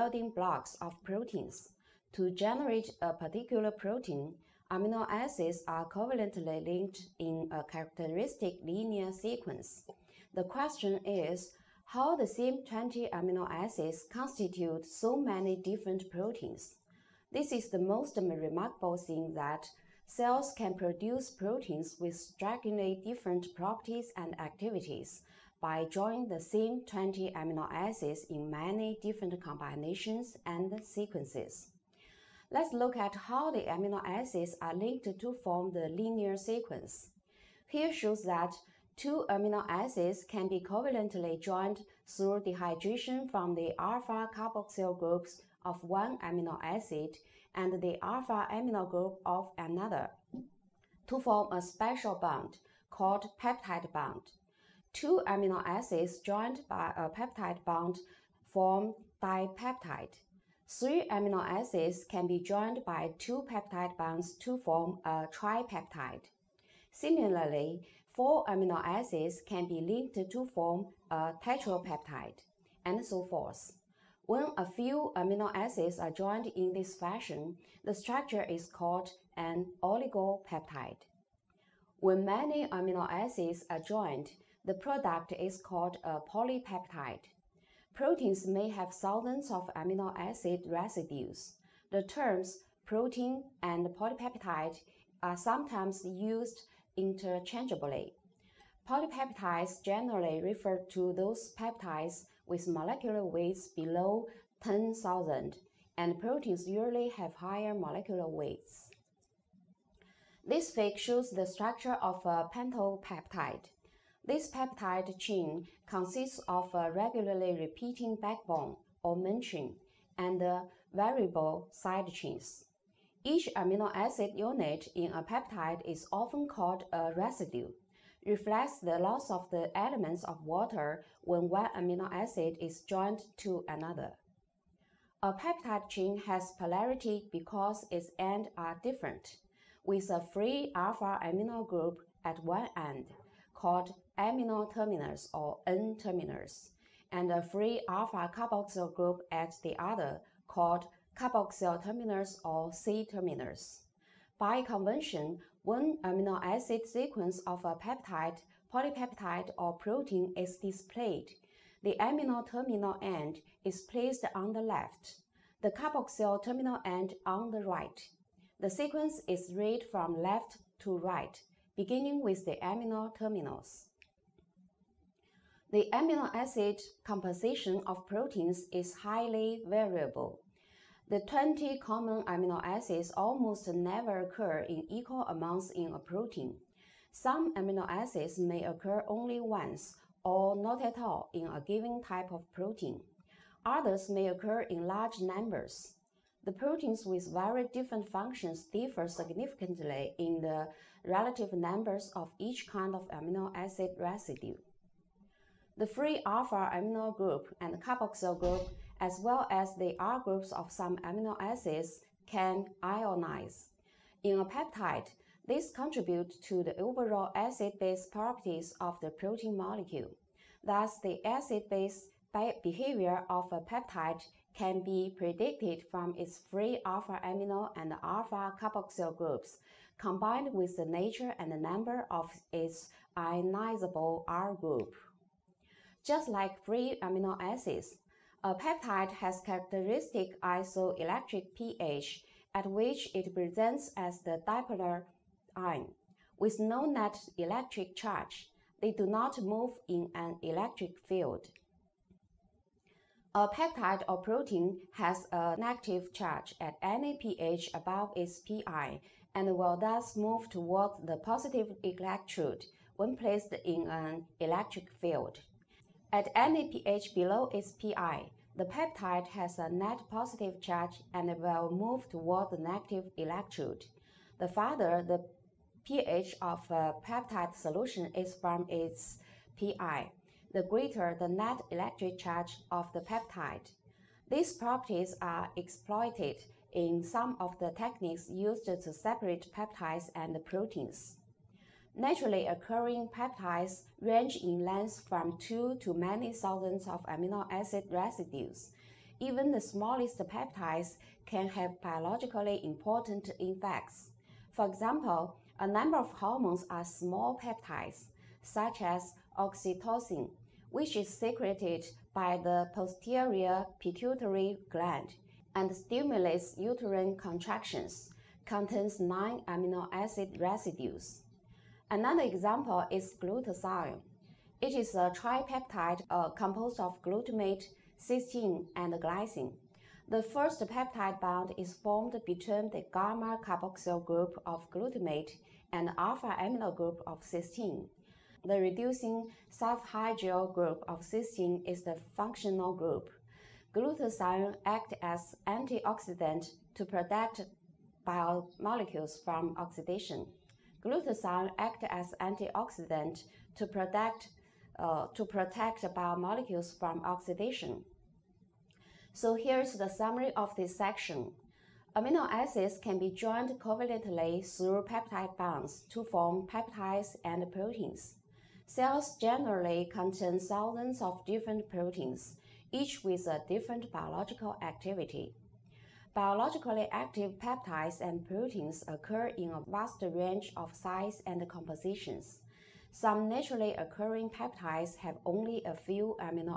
building blocks of proteins. To generate a particular protein, amino acids are covalently linked in a characteristic linear sequence. The question is, how the same 20 amino acids constitute so many different proteins? This is the most remarkable thing, that cells can produce proteins with strikingly different properties and activities by joining the same 20 amino acids in many different combinations and sequences. Let's look at how the amino acids are linked to form the linear sequence. Here shows that 2 amino acids can be covalently joined through dehydration from the alpha carboxyl groups of one amino acid and the alpha amino group of another to form a special bond called peptide bond. 2 amino acids joined by a peptide bond form dipeptide. 3 amino acids can be joined by 2 peptide bonds to form a tripeptide. Similarly, 4 amino acids can be linked to form a tetrapeptide, and so forth. When a few amino acids are joined in this fashion, the structure is called an oligopeptide. When many amino acids are joined, the product is called a polypeptide. Proteins may have thousands of amino acid residues. The terms protein and polypeptide are sometimes used interchangeably. Polypeptides generally refer to those peptides with molecular weights below 10,000, and proteins usually have higher molecular weights. This figure shows the structure of a pentyl peptide. This peptide chain consists of a regularly repeating backbone or main chain and variable side chains. Each amino acid unit in a peptide is often called a residue, reflects the loss of the elements of water when one amino acid is joined to another. A peptide chain has polarity because its ends are different, with a free alpha amino group at one end, called amino terminus or N-terminus, and a free alpha carboxyl group at the other, called carboxyl terminus or C-terminus. By convention, when amino acid sequence of a peptide, polypeptide, or protein is displayed, the amino terminal end is placed on the left, the carboxyl terminal end on the right. The sequence is read from left to right, beginning with the amino terminals. The amino acid composition of proteins is highly variable. The 20 common amino acids almost never occur in equal amounts in a protein. Some amino acids may occur only once or not at all in a given type of protein. Others may occur in large numbers. The proteins with very different functions differ significantly in the relative numbers of each kind of amino acid residue. The free alpha amino group and carboxyl group, as well as the R groups of some amino acids, can ionize. In a peptide, this contributes to the overall acid-base properties of the protein molecule. Thus, the acid-base behavior of a peptide can be predicted from its free alpha amino and alpha carboxyl groups, combined with the nature and the number of its ionizable R group. Just like free amino acids, a peptide has characteristic isoelectric pH at which it presents as the dipolar ion. With no net electric charge, they do not move in an electric field. A peptide or protein has a negative charge at any pH above its pi and will thus move towards the positive electrode when placed in an electric field. At any pH below its pi, the peptide has a net positive charge and will move toward the negative electrode. The farther the pH of a peptide solution is from its pi, the greater the net electric charge of the peptide. These properties are exploited in some of the techniques used to separate peptides and proteins. Naturally occurring peptides range in length from 2 to many thousands of amino acid residues. Even the smallest peptides can have biologically important effects. For example, a number of hormones are small peptides, such as oxytocin, which is secreted by the posterior pituitary gland and stimulates uterine contractions, contains 9 amino acid residues. Another example is glutathione. It is a tripeptide composed of glutamate, cysteine, and glycine. The first peptide bond is formed between the gamma carboxyl group of glutamate and alpha amino group of cysteine. The reducing sulfhydryl group of cysteine is the functional group. Glutathione acts as antioxidant to protect biomolecules from oxidation. Glutathione acts as antioxidant to protect biomolecules from oxidation. So here's the summary of this section. Amino acids can be joined covalently through peptide bonds to form peptides and proteins. Cells generally contain thousands of different proteins, each with a different biological activity. Biologically active peptides and proteins occur in a vast range of size and compositions. Some naturally occurring peptides have only a few amino